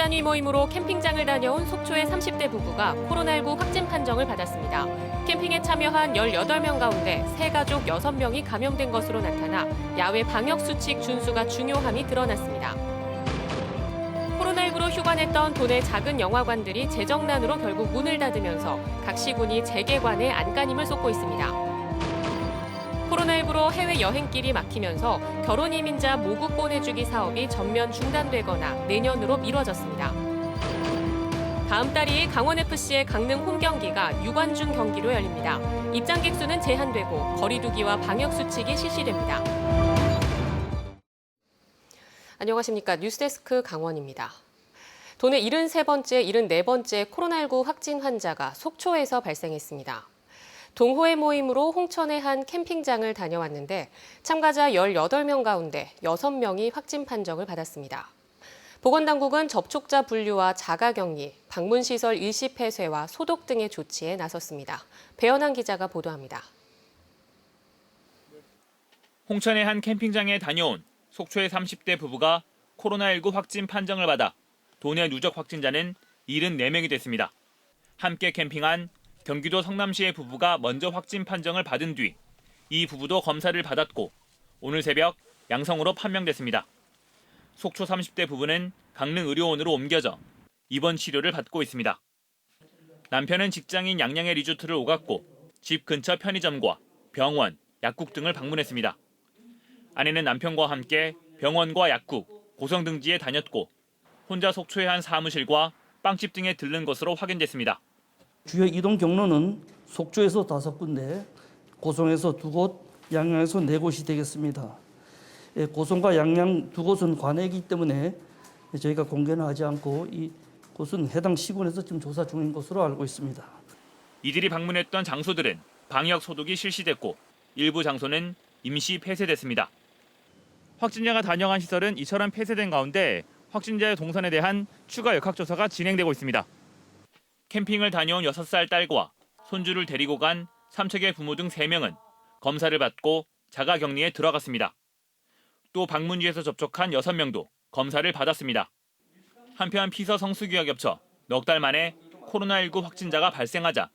단위 모임으로 캠핑장을 다녀온 속초의 30대 부부가 코로나19 확진 판정을 받았습니다. 캠핑에 참여한 18명 가운데 새 가족 6명이 감염된 것으로 나타나 야외 방역수칙 준수가 중요함이 드러났습니다. 코로나19로 휴관했던 도내 작은 영화관들이 재정난으로 결국 문을 닫으면서 각 시군이 재개관에 안간힘을 쏟고 있습니다. 코로나19로 해외 여행길이 막히면서 결혼 이민자 모국 보내주기 사업이 전면 중단되거나 내년으로 미뤄졌습니다. 다음 달이 강원FC의 강릉 홈 경기가 유관중 경기로 열립니다. 입장객 수는 제한되고 거리 두기와 방역 수칙이 실시됩니다. 안녕하십니까. 뉴스데스크 강원입니다. 도내 73번째, 74번째 코로나19 확진 환자가 속초에서 발생했습니다. 동호회 모임으로 홍천의 한 캠핑장을 다녀왔는데 참가자 18명 가운데 6명이 확진 판정을 받았습니다. 보건당국은 접촉자 분류와 자가격리, 방문시설 일시 폐쇄와 소독 등의 조치에 나섰습니다. 배현환 기자가 보도합니다. 홍천의 한 캠핑장에 다녀온 속초의 30대 부부가 코로나19 확진 판정을 받아 도내 누적 확진자는 74명이 됐습니다. 함께 캠핑한 경기도 성남시의 부부가 먼저 확진 판정을 받은 뒤 이 부부도 검사를 받았고 오늘 새벽 양성으로 판명됐습니다. 속초 30대 부부는 강릉 의료원으로 옮겨져 입원 치료를 받고 있습니다. 남편은 직장인 양양의 리조트를 오갔고 집 근처 편의점과 병원, 약국 등을 방문했습니다. 아내는 남편과 함께 병원과 약국, 고성등지에 다녔고 혼자 속초의 한 사무실과 빵집 등에 들른 것으로 확인됐습니다. 주요 이동 경로는 속초에서 5군데, 고성에서 2곳, 양양에서 4곳이 되겠습니다. 고성과 양양 2곳은 관내이기 때문에 저희가 공개는 하지 않고 이 곳은 해당 시군에서 지금 조사 중인 것으로 알고 있습니다. 이들이 방문했던 장소들은 방역 소독이 실시됐고 일부 장소는 임시 폐쇄됐습니다. 확진자가 다녀간 시설은 이처럼 폐쇄된 가운데 확진자의 동선에 대한 추가 역학조사가 진행되고 있습니다. 캠핑을 다녀온 6살 딸과 손주를 데리고 간 삼척의 부모 등 3명은 검사를 받고 자가격리에 들어갔습니다. 또 방문지에서 접촉한 6명도 검사를 받았습니다. 한편 피서 성수기와 겹쳐 넉 달 만에 코로나19 확진자가 발생하자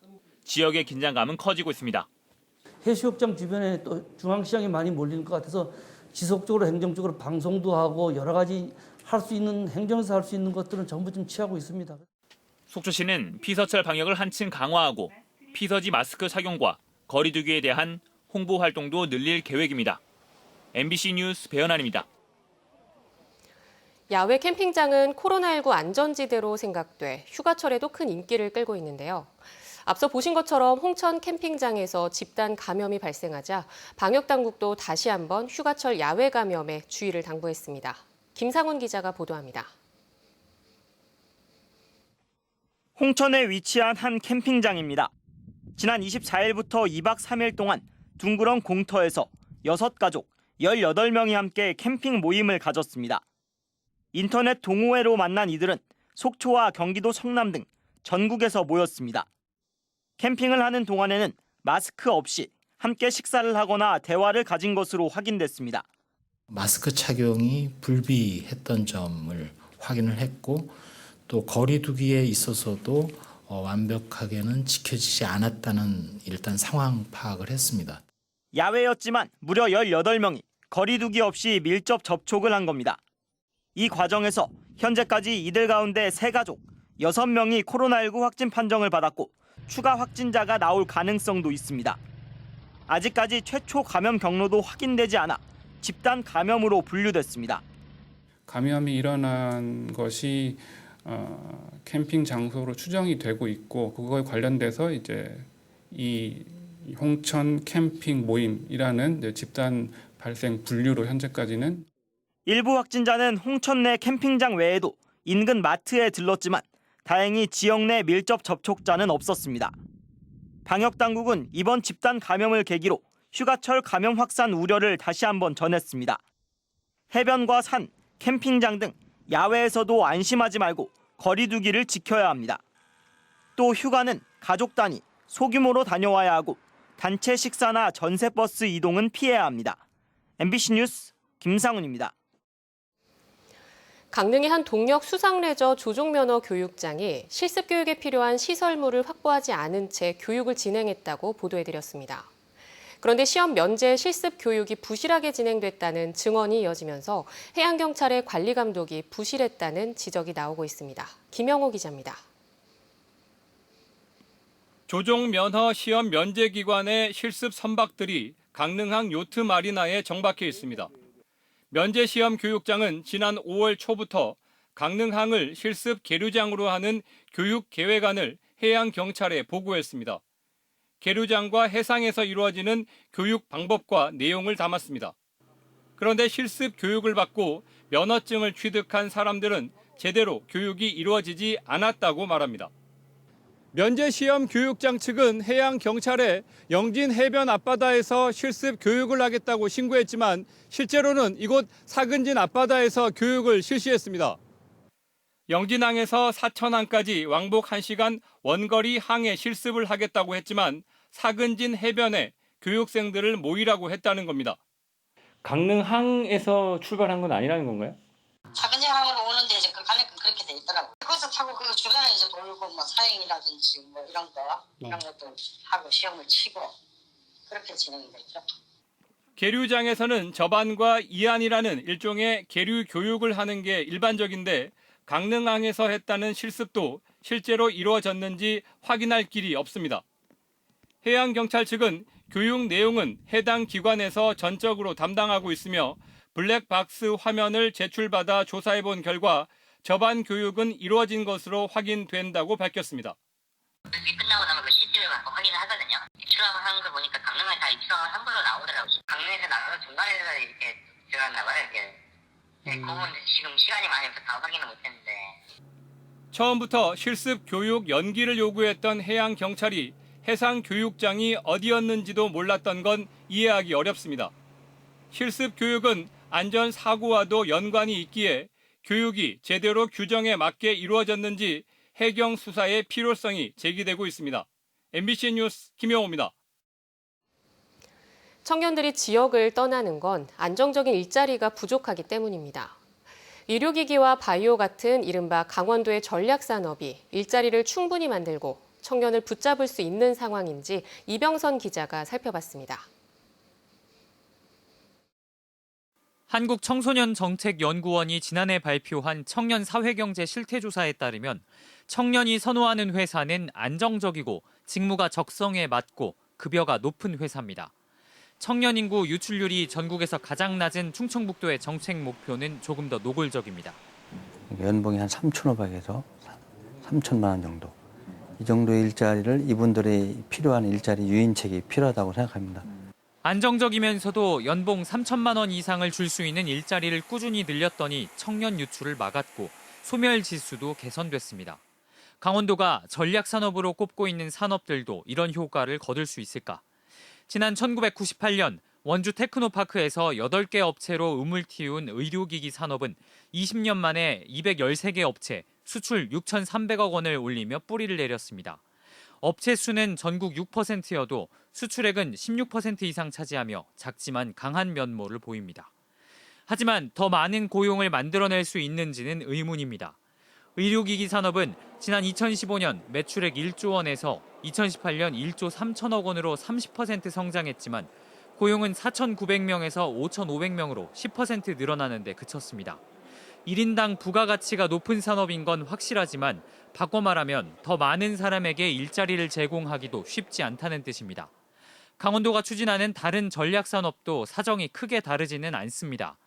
지역의 긴장감은 커지고 있습니다. 해수욕장 주변에 또 중앙시장이 많이 몰리는 것 같아서 지속적으로 행정적으로 방송도 하고 여러 가지 할 수 있는 행정에서 할 수 있는 것들은 전부 좀 취하고 있습니다. 속초시는 피서철 방역을 한층 강화하고 피서지 마스크 착용과 거리 두기에 대한 홍보 활동도 늘릴 계획입니다. MBC 뉴스 배현환입니다. 야외 캠핑장은 코로나19 안전지대로 생각돼 휴가철에도 큰 인기를 끌고 있는데요. 앞서 보신 것처럼 홍천 캠핑장에서 집단 감염이 발생하자 방역당국도 다시 한번 휴가철 야외 감염에 주의를 당부했습니다. 김상훈 기자가 보도합니다. 홍천에 위치한 한 캠핑장입니다. 지난 24일부터 2박 3일 동안 둥그런 공터에서 6가족 18명이 함께 캠핑 모임을 가졌습니다. 인터넷 동호회로 만난 이들은 속초와 경기도 성남 등 전국에서 모였습니다. 캠핑을 하는 동안에는 마스크 없이 함께 식사를 하거나 대화를 가진 것으로 확인됐습니다. 마스크 착용이 불비했던 점을 확인을 했고 또 거리 두기에 있어서도 완벽하게는 지켜지지 않았다는 일단 상황 파악을 했습니다. 야외였지만 무려 18명이 거리 두기 없이 밀접 접촉을 한 겁니다. 이 과정에서 현재까지 이들 가운데 3가족 6명이 코로나19 확진 판정을 받았고 추가 확진자가 나올 가능성도 있습니다. 아직까지 최초 감염 경로도 확인되지 않아 집단 감염으로 분류됐습니다. 감염이 일어난 것이 캠핑 장소로 추정이 되고 있고 그거에 관련돼서 이제 이 홍천 캠핑 모임이라는 집단 발생 분류로 현재까지는 일부 확진자는 홍천 내 캠핑장 외에도 인근 마트에 들렀지만 다행히 지역 내 밀접 접촉자는 없었습니다. 방역당국은 이번 집단 감염을 계기로 휴가철 감염 확산 우려를 다시 한번 전했습니다. 해변과 산, 캠핑장 등 야외에서도 안심하지 말고 거리 두기를 지켜야 합니다. 또 휴가는 가족 단위, 소규모로 다녀와야 하고 단체 식사나 전세버스 이동은 피해야 합니다. MBC 뉴스 김상훈입니다. 강릉의 한 동력 수상레저 조종면허 교육장이 실습 교육에 필요한 시설물을 확보하지 않은 채 교육을 진행했다고 보도해드렸습니다. 그런데 시험 면제 실습 교육이 부실하게 진행됐다는 증언이 이어지면서 해양경찰의 관리 감독이 부실했다는 지적이 나오고 있습니다. 김영호 기자입니다. 조종 면허 시험 면제 기관의 실습 선박들이 강릉항 요트 마리나에 정박해 있습니다. 면제 시험 교육장은 지난 5월 초부터 강릉항을 실습 계류장으로 하는 교육 계획안을 해양경찰에 보고했습니다. 계류장과 해상에서 이루어지는 교육 방법과 내용을 담았습니다. 그런데 실습 교육을 받고 면허증을 취득한 사람들은 제대로 교육이 이루어지지 않았다고 말합니다. 면제 시험 교육장 측은 해양경찰에 영진 해변 앞바다에서 실습 교육을 하겠다고 신고했지만 실제로는 이곳 사근진 앞바다에서 교육을 실시했습니다. 영진항에서 사천항까지 왕복 1시간 원거리 항해 실습을 하겠다고 했지만 사근진 해변에 교육생들을 모이라고 했다는 겁니다. 강릉항에서 출발한 건 아니라는 건가요? 사근장항으로 오는데 이제 그 가니까 그렇게 돼 있더라고. 거기서 타고 그 주변에 이제 돌고 뭐 사행이라든지 뭐 이런 것도 하고 시험을 치고 그렇게 진행이 됐죠. 계류장에서는 저반과 이안이라는 일종의 계류 교육을 하는 게 일반적인데 강릉항에서 했다는 실습도 실제로 이루어졌는지 확인할 길이 없습니다. 해양경찰 측은 교육 내용은 해당 기관에서 전적으로 담당하고 있으며 블랙박스 화면을 제출받아 조사해본 결과 저반 교육은 이루어진 것으로 확인된다고 밝혔습니다. 교육이 끝나고 나면 그 CCTV를 갖고 확인을 하거든요. 입출항을 하는 걸 보니까 강릉에 다 입출항을 한 번으로 나오더라고요. 강릉에서 나가서 중간에서 이렇게 들어갔나 봐요. 이게. 그건 지금 시간이 많이 없어서 다 확인을 못했는데. 처음부터 실습 교육 연기를 요구했던 해양경찰이 해상 교육장이 어디였는지도 몰랐던 건 이해하기 어렵습니다. 실습 교육은 안전사고와도 연관이 있기에 교육이 제대로 규정에 맞게 이루어졌는지 해경 수사의 필요성이 제기되고 있습니다. MBC 뉴스 김영호입니다. 청년들이 지역을 떠나는 건 안정적인 일자리가 부족하기 때문입니다. 의료기기와 바이오 같은 이른바 강원도의 전략산업이 일자리를 충분히 만들고 청년을 붙잡을 수 있는 상황인지 이병선 기자가 살펴봤습니다. 한국청소년정책연구원이 지난해 발표한 청년 사회경제 실태조사에 따르면 청년이 선호하는 회사는 안정적이고 직무가 적성에 맞고 급여가 높은 회사입니다. 청년 인구 유출률이 전국에서 가장 낮은 충청북도의 정책 목표는 조금 더 노골적입니다. 연봉이 한 3,500에서 3천만 원 정도. 이 정도의 일자리를 이분들이 필요한 일자리 유인책이 필요하다고 생각합니다. 안정적이면서도 연봉 3천만 원 이상을 줄 수 있는 일자리를 꾸준히 늘렸더니 청년 유출을 막았고 소멸 지수도 개선됐습니다. 강원도가 전략산업으로 꼽고 있는 산업들도 이런 효과를 거둘 수 있을까? 지난 1998년 원주 테크노파크에서 8개 업체로 음을 틔운 의료기기 산업은 20년 만에 213개 업체, 수출 6,300억 원을 올리며 뿌리를 내렸습니다. 업체 수는 전국 6%여도 수출액은 16% 이상 차지하며 작지만 강한 면모를 보입니다. 하지만 더 많은 고용을 만들어낼 수 있는지는 의문입니다. 의료기기 산업은 지난 2015년 매출액 1조 원에서 2018년 1조 3천억 원으로 30% 성장했지만 고용은 4,900명에서 5,500명으로 10% 늘어나는 데 그쳤습니다. 1인당 부가가치가 높은 산업인 건 확실하지만 바꿔 말하면 더 많은 사람에게 일자리를 제공하기도 쉽지 않다는 뜻입니다. 강원도가 추진하는 다른 전략산업도 사정이 크게 다르지는 않습니다.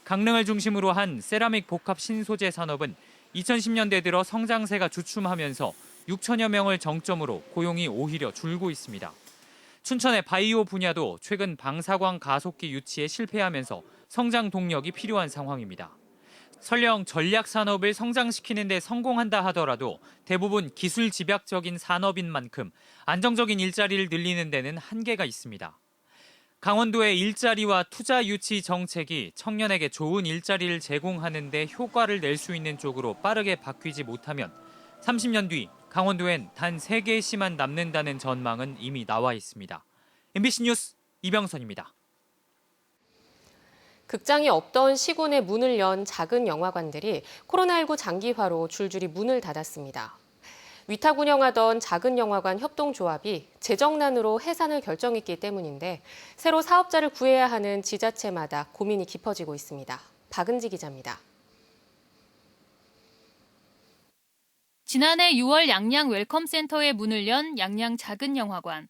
강릉을 중심으로 한 세라믹 복합 신소재 산업은 2010년대 들어 성장세가 주춤하면서 6천여 명을 정점으로 고용이 오히려 줄고 있습니다. 춘천의 바이오 분야도 최근 방사광 가속기 유치에 실패하면서 성장 동력이 필요한 상황입니다. 설령 전략 산업을 성장시키는 데 성공한다 하더라도 대부분 기술 집약적인 산업인 만큼 안정적인 일자리를 늘리는 데는 한계가 있습니다. 강원도의 일자리와 투자 유치 정책이 청년에게 좋은 일자리를 제공하는 데 효과를 낼 수 있는 쪽으로 빠르게 바뀌지 못하면 30년 뒤 강원도엔 단 3개의 시만 남는다는 전망은 이미 나와 있습니다. MBC 뉴스 이병선입니다. 극장이 없던 시군에 문을 연 작은 영화관들이 코로나19 장기화로 줄줄이 문을 닫았습니다. 위탁 운영하던 작은 영화관 협동조합이 재정난으로 해산을 결정했기 때문인데 새로 사업자를 구해야 하는 지자체마다 고민이 깊어지고 있습니다. 박은지 기자입니다. 지난해 6월 양양 웰컴센터에 문을 연 양양 작은 영화관.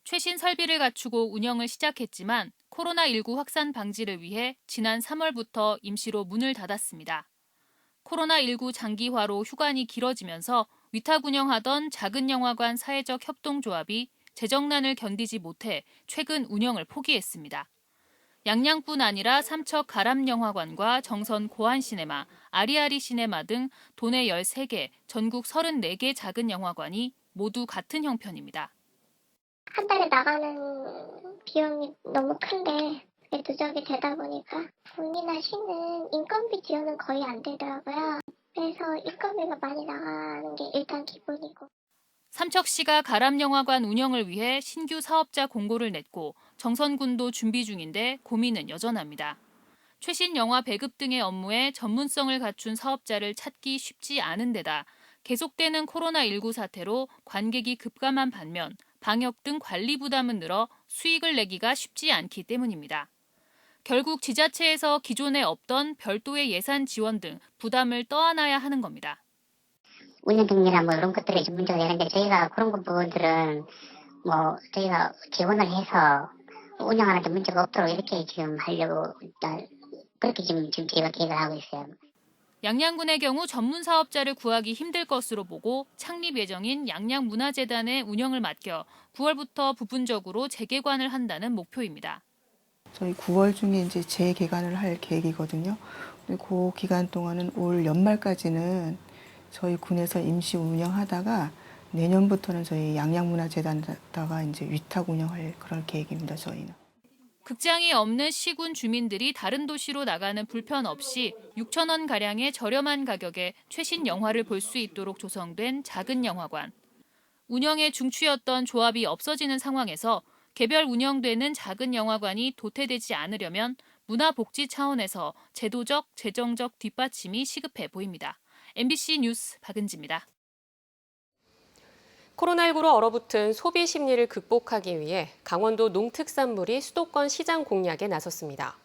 최신 설비를 갖추고 운영을 시작했지만 코로나19 확산 방지를 위해 지난 3월부터 임시로 문을 닫았습니다. 코로나19 장기화로 휴관이 길어지면서 위탁 운영하던 작은 영화관 사회적 협동조합이 재정난을 견디지 못해 최근 운영을 포기했습니다. 양양뿐 아니라 삼척 가람영화관과 정선 고안시네마, 아리아리시네마 등 도내 13개, 전국 34개 작은 영화관이 모두 같은 형편입니다. 한 달에 나가는 비용이 너무 큰데 그게 누적이 되다 보니까 군이나 시는 인건비 지원은 거의 안 되더라고요. 그래서 인건비가 많이 나가는 게 일단 기본이고. 삼척시가 가람영화관 운영을 위해 신규 사업자 공고를 냈고 정선군도 준비 중인데 고민은 여전합니다. 최신 영화 배급 등의 업무에 전문성을 갖춘 사업자를 찾기 쉽지 않은 데다 계속되는 코로나19 사태로 관객이 급감한 반면 방역 등 관리 부담은 늘어 수익을 내기가 쉽지 않기 때문입니다. 결국 지자체에서 기존에 없던 별도의 예산 지원 등 부담을 떠안아야 하는 겁니다. 운영 경비나 뭐 이런 것들이 좀 문제가 되는데 저희가 그런 부분들은 뭐 저희가 지원을 해서 운영하는데 문제가 없도록 이렇게 지금 하려고 그렇게 지금 저희가 계획을 하고 있어요. 양양군의 경우 전문 사업자를 구하기 힘들 것으로 보고 창립 예정인 양양문화재단의 운영을 맡겨 9월부터 부분적으로 재개관을 한다는 목표입니다. 저희 9월 중에 이제 재개관을 할 계획이거든요. 그 기간 동안은 올 연말까지는 저희 군에서 임시 운영하다가 내년부터는 저희 양양문화재단에다가 이제 위탁 운영할 그런 계획입니다. 저희는. 극장이 없는 시군 주민들이 다른 도시로 나가는 불편 없이 6천 원 가량의 저렴한 가격에 최신 영화를 볼 수 있도록 조성된 작은 영화관. 운영에 중추였던 조합이 없어지는 상황에서 개별 운영되는 작은 영화관이 도태되지 않으려면 문화복지 차원에서 제도적, 재정적 뒷받침이 시급해 보입니다. MBC 뉴스 박은지입니다. 코로나19로 얼어붙은 소비 심리를 극복하기 위해 강원도 농특산물이 수도권 시장 공략에 나섰습니다.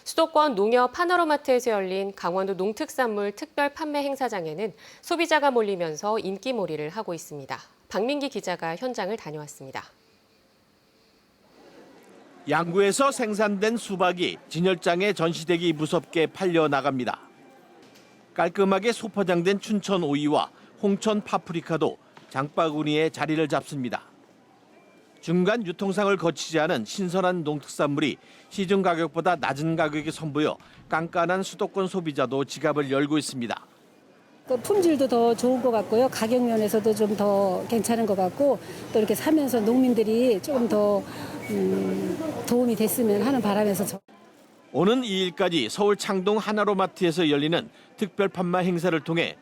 수도권 농협 하나로마트에서 열린 강원도 농특산물 특별 판매 행사장에는 소비자가 몰리면서 인기몰이를 하고 있습니다. 박민기 기자가 현장을 다녀왔습니다. 양구에서 생산된 수박이 진열장에 전시되기 무섭게 팔려 나갑니다. 깔끔하게 소포장된 춘천 오이와 홍천 파프리카도 장바구니에 자리를 잡습니다. 중간 유통상을 거치지 않은 신선한 농특산물이 시중 가격보다 낮은 가격에 선보여 깐깐한 수도권 소비자도 지갑을 열고 있습니다. 품질도 더 좋은 것 같고요. 가격 면에서도 좀 더 괜찮은 것 같고 또 이렇게 사면서 농민들이 조금 더 도움이 됐으면 하는 바람에서 오는 2일까지 서울 창동 하나로마트에서 열리는 특별 판매 행사를 통해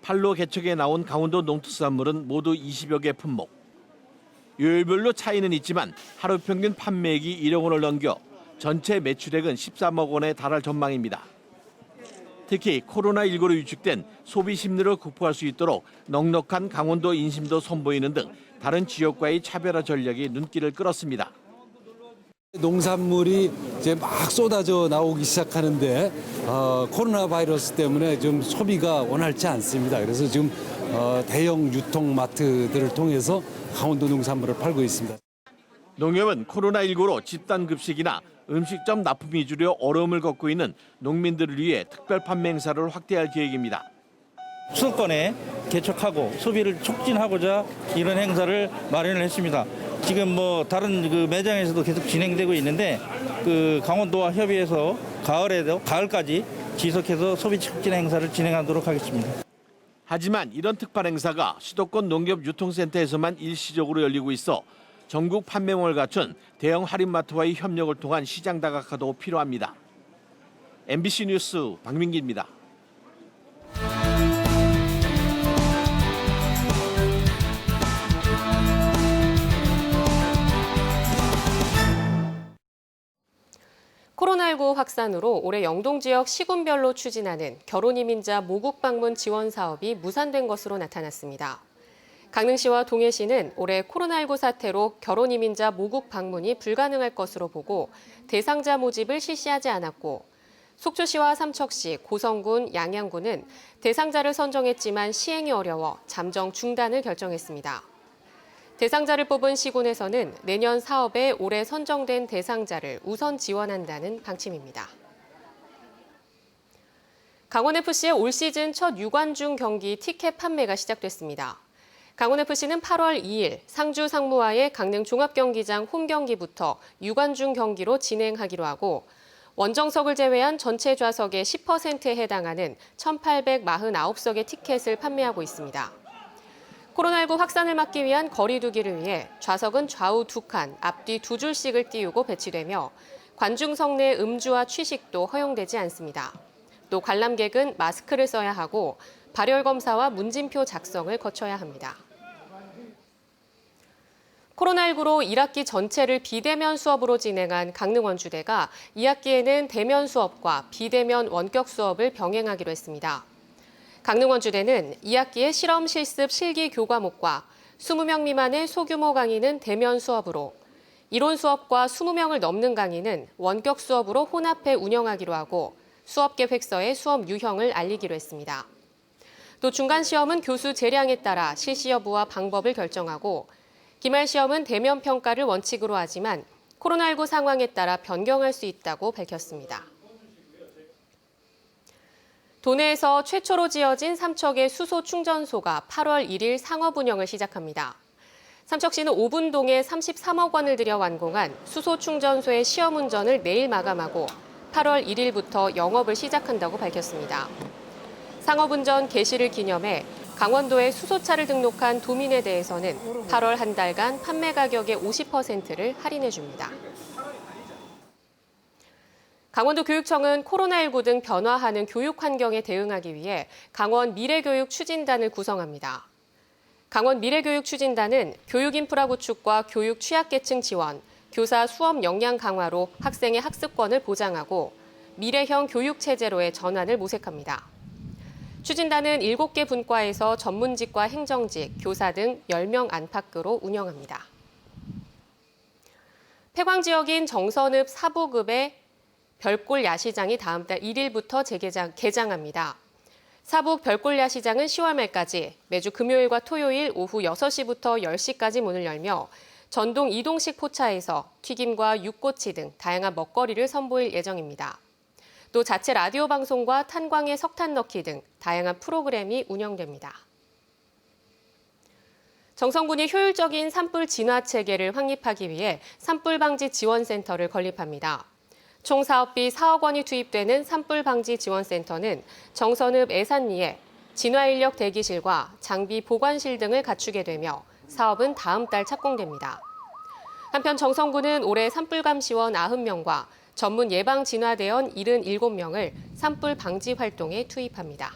판로 개척에 나온 강원도 농특산물은 모두 20여 개 품목. 요일별로 차이는 있지만 하루 평균 판매액이 1억 원을 넘겨 전체 매출액은 13억 원에 달할 전망입니다. 특히 코로나19로 위축된 소비 심리를 극복할 수 있도록 넉넉한 강원도 인심도 선보이는 등 다른 지역과의 차별화 전략이 눈길을 끌었습니다. 농산물이 이제 막 쏟아져 나오기 시작하는데 코로나 바이러스 때문에 좀 소비가 원활치 않습니다. 그래서 지금 대형 유통마트들을 통해서 강원도 농산물을 팔고 있습니다. 농협은 코로나19로 집단급식이나 음식점 납품이 줄여 어려움을 겪고 있는 농민들을 위해 특별 판매 행사를 확대할 계획입니다. 수도권에 개척하고 소비를 촉진하고자 이런 행사를 마련을 했습니다. 지금 뭐 다른 그 매장에서도 계속 진행되고 있는데 그 강원도와 협의해서 가을까지 지속해서 소비 촉진 행사를 진행하도록 하겠습니다. 하지만 이런 특별 행사가 수도권 농협 유통센터에서만 일시적으로 열리고 있어 전국 판매網을 갖춘 대형 할인마트와의 협력을 통한 시장 다각화도 필요합니다. MBC 뉴스 박민기입니다. 코로나19 확산으로 올해 영동 지역 시군별로 추진하는 결혼 이민자 모국 방문 지원 사업이 무산된 것으로 나타났습니다. 강릉시와 동해시는 올해 코로나19 사태로 결혼 이민자 모국 방문이 불가능할 것으로 보고 대상자 모집을 실시하지 않았고, 속초시와 삼척시, 고성군, 양양군은 대상자를 선정했지만 시행이 어려워 잠정 중단을 결정했습니다. 대상자를 뽑은 시군에서는 내년 사업에 올해 선정된 대상자를 우선 지원한다는 방침입니다. 강원FC의 올 시즌 첫 유관중 경기 티켓 판매가 시작됐습니다. 강원FC는 8월 2일 상주 상무와의 강릉 종합경기장 홈경기부터 유관중 경기로 진행하기로 하고, 원정석을 제외한 전체 좌석의 10%에 해당하는 1,849석의 티켓을 판매하고 있습니다. 코로나19 확산을 막기 위한 거리 두기를 위해 좌석은 좌우 2칸, 앞뒤 2줄씩을 띄우고 배치되며 관중석 내 음주와 취식도 허용되지 않습니다. 또 관람객은 마스크를 써야 하고 발열 검사와 문진표 작성을 거쳐야 합니다. 코로나19로 1학기 전체를 비대면 수업으로 진행한 강릉원주대가 2학기에는 대면 수업과 비대면 원격 수업을 병행하기로 했습니다. 강릉원주대는 2학기에 실험 실습 실기 교과목과 20명 미만의 소규모 강의는 대면 수업으로, 이론 수업과 20명을 넘는 강의는 원격 수업으로 혼합해 운영하기로 하고 수업 계획서에 수업 유형을 알리기로 했습니다. 또 중간 시험은 교수 재량에 따라 실시 여부와 방법을 결정하고, 기말 시험은 대면 평가를 원칙으로 하지만 코로나19 상황에 따라 변경할 수 있다고 밝혔습니다. 도내에서 최초로 지어진 삼척의 수소 충전소가 8월 1일 상업 운영을 시작합니다. 삼척시는 5분동에 33억 원을 들여 완공한 수소 충전소의 시험 운전을 내일 마감하고 8월 1일부터 영업을 시작한다고 밝혔습니다. 상업 운전 개시를 기념해 강원도에 수소차를 등록한 도민에 대해서는 8월 한 달간 판매 가격의 50%를 할인해 줍니다. 강원도 교육청은 코로나19 등 변화하는 교육 환경에 대응하기 위해 강원 미래교육 추진단을 구성합니다. 강원 미래교육 추진단은 교육 인프라 구축과 교육 취약계층 지원, 교사 수업 역량 강화로 학생의 학습권을 보장하고 미래형 교육 체제로의 전환을 모색합니다. 추진단은 7개 분과에서 전문직과 행정직, 교사 등 10명 안팎으로 운영합니다. 폐광 지역인 정선읍 사북읍의 별골 야시장이 다음 달 1일부터 개장합니다. 사북 별골 야시장은 10월 말까지 매주 금요일과 토요일 오후 6시부터 10시까지 문을 열며 전동 이동식 포차에서 튀김과 육꼬치 등 다양한 먹거리를 선보일 예정입니다. 또 자체 라디오 방송과 탄광에 석탄 넣기 등 다양한 프로그램이 운영됩니다. 정성군이 효율적인 산불 진화 체계를 확립하기 위해 산불 방지 지원센터를 건립합니다. 총 사업비 4억 원이 투입되는 산불 방지 지원센터는 정선읍 애산리에 진화 인력 대기실과 장비 보관실 등을 갖추게 되며 사업은 다음 달 착공됩니다. 한편 정성군은 올해 산불 감시원 90명과 전문 예방 진화대원 77명을 산불 방지 활동에 투입합니다.